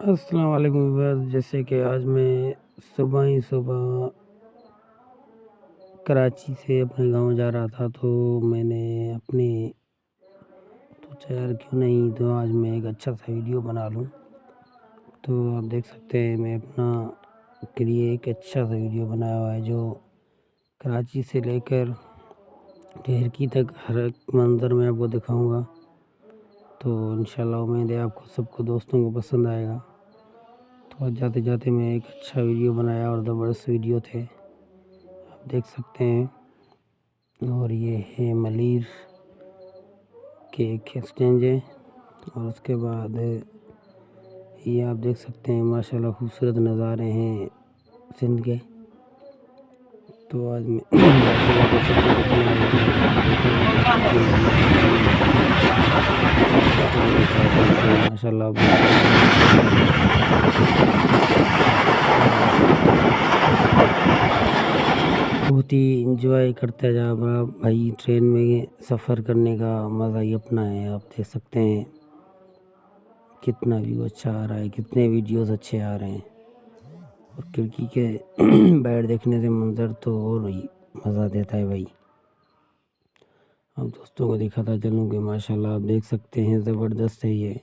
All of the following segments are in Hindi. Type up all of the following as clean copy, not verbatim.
अस्सलाम वालेकुम व्यूअर्स। जैसे कि आज मैं सुबह ही सुबह कराची से अपने गांव जा रहा था, तो मैंने अपनी सोचा यार क्यों नहीं तो आज मैं एक अच्छा सा वीडियो बना लूं। तो आप देख सकते हैं मैं अपना के लिए एक अच्छा सा वीडियो बनाया हुआ है, जो कराची से लेकर ढेरकी तक हर एक मंज़र मैं आपको दिखाऊंगा। तो इंशाल्लाह उम्मीद है आपको सबको दोस्तों को पसंद आएगा। तो आज जाते जाते मैं एक अच्छा वीडियो बनाया और ज़बरदस्त वीडियो थे, आप देख सकते हैं। और ये है मलिर के एक एक्सचेंज है, और उसके बाद ये आप देख सकते हैं माशाल्लाह खूबसूरत नज़ारे हैं सिंध के। तो आज मैं माशाल्लाह बहुत ही इंजॉय करते जा रहा भाई। ट्रेन में सफ़र करने का मज़ा ही अपना है। आप देख सकते हैं कितना व्यू अच्छा आ रहा है, कितने वीडियोस अच्छे आ रहे हैं, और खिड़की के बैठ देखने से मंज़र तो और ही मज़ा देता है भाई। अब दोस्तों को दिखाता चलूँ कि माशाल्लाह आप देख सकते हैं ज़बरदस्त है ये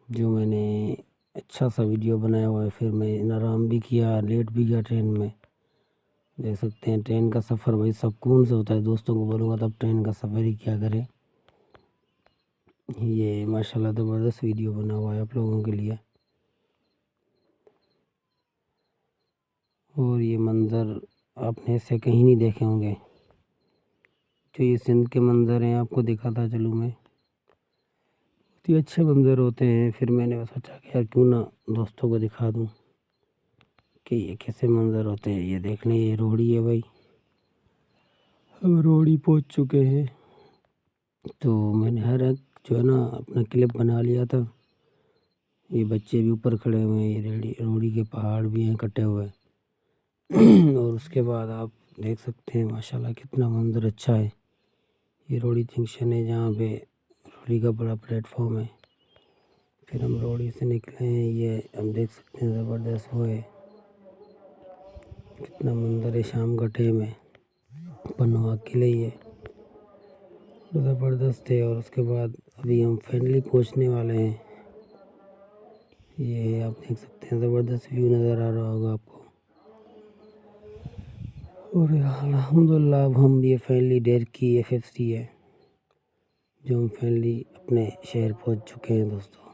जो मैंने अच्छा सा वीडियो बनाया हुआ है। फिर मैं आराम भी किया, लेट भी गया ट्रेन में। देख सकते हैं ट्रेन का सफ़र भाई सुकून से होता है। दोस्तों को बोलूँगा तब ट्रेन का सफ़र ही क्या करें। ये माशाल्लाह ज़बरदस्त वीडियो बना हुआ है आप लोगों के लिए। और ये मंज़र आपने ऐसे कहीं नहीं देखे होंगे। जो ये सिंध के मंज़र हैं आपको दिखाता चलूँ मैं, बहुत ही अच्छे मंज़र होते हैं। फिर मैंने सोचा कि यार क्यों ना दोस्तों को दिखा दूँ कि ये कैसे मंज़र होते हैं। ये देख लें, ये रोहड़ी है भाई, हम रोहड़ी पहुँच चुके हैं। तो मैंने हर एक जो है ना अपना क्लिप बना लिया था। ये बच्चे भी ऊपर खड़े हुए हैं, ये रोहड़ी के पहाड़ भी हैं कटे हुए। और उसके बाद आप देख सकते हैं माशाल्लाह कितना मंज़र अच्छा है। ये रोहड़ी जंक्शन है जहाँ पे रोहड़ी का बड़ा प्लेटफॉर्म है। फिर हम रोहड़ी से निकले हैं, ये हम देख सकते हैं ज़बरदस्त वो है, कितना मंज़र है शाम का टाइम है, पन्नुआ किले ये ज़बरदस्त है। और उसके बाद अभी हम फाइनली पहुँचने वाले हैं। ये आप देख सकते हैं ज़बरदस्त व्यू नज़र आ रहा होगा आपको। और अल्हम्दुलिल्लाह अब हम ये फाइनली ढेरकी FFC है जो हम फाइनली अपने शहर पहुँच चुके हैं दोस्तों।